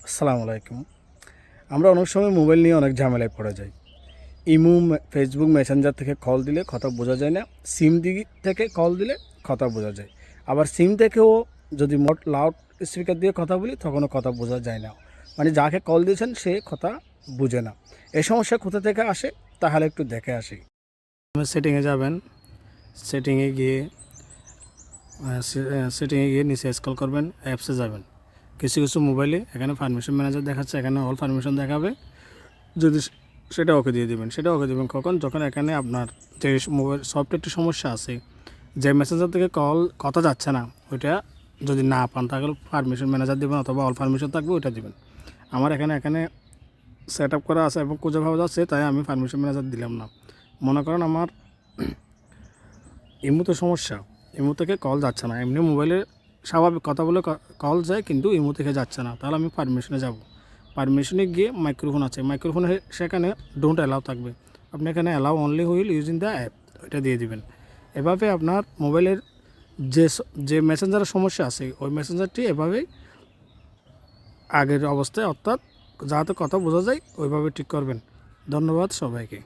আসসালামু আলাইকুম। আমরা অনেক সময় মোবাইল নিয়ে অনেক ঝামেলায় পড়ে যাই। ইমো, ফেসবুক মেসেঞ্জার থেকে কল দিলে কথা বোঝা যায় না। সিম থেকে কল দিলে কথা বোঝা যায়। আবার সিম থেকেও যদি লাউড স্পিকার দিয়ে কথা বলি তখনও কথা বোঝা যায় না। মানে যাকে কল দিয়েছেন সে কথা বুঝে না। এই সমস্যা কোথা থেকে আসে তাহলে একটু দেখে আসি। সেটিংয়ে যাবেন। সেটিংয়ে গিয়ে নিচে স্ক্রল করবেন, অ্যাপসে যাবেন। কিছু কিছু মোবাইলে এখানে পারমিশন ম্যানেজার দেখাচ্ছে, এখানে অল পারমিশন দেখাবে। যদি সেটা ওকে দিয়ে দেবেন, কখন? যখন এখানে আপনার যে মোবাইল সফটওয়্যারটি সমস্যা আছে, যে মেসেঞ্জার থেকে কথা যাচ্ছে না, ওইটা যদি না পান তাহলে পারমিশন ম্যানেজার দেবেন, অথবা অল পারমিশন থাকবে ওইটা দেবেন। আমার এখানে সেট আপ করা আছে এবং খুঁজে পাওয়া যাচ্ছে, তাই আমি পারমিশন ম্যানেজার দিলাম না। মনে করেন আমার ইমোতে সমস্যা, ইমো থেকে কল যাচ্ছে না, এমনি মোবাইলে স্বাভাবিক কথা বলে কল যায় কিন্তু ইমো থেকে যাচ্ছে না, তাহলে আমি পারমিশনে যাব। পারমিশনে গিয়ে মাইক্রোফোন আছে, মাইক্রোফোনে সেখানে ডোন্ট অ্যালাউ থাকবে, আপনি এখানে allow only wheel using the app ওইটা দিয়ে দিবেন। এভাবে আপনার মোবাইলের যে মেসেঞ্জারের সমস্যা আছে ওই মেসেঞ্জারটি এভাবেই আগের অবস্থায়, অর্থাৎ যাতে কথা বোঝা যায় ওইভাবে ঠিক করবেন। ধন্যবাদ সবাইকে।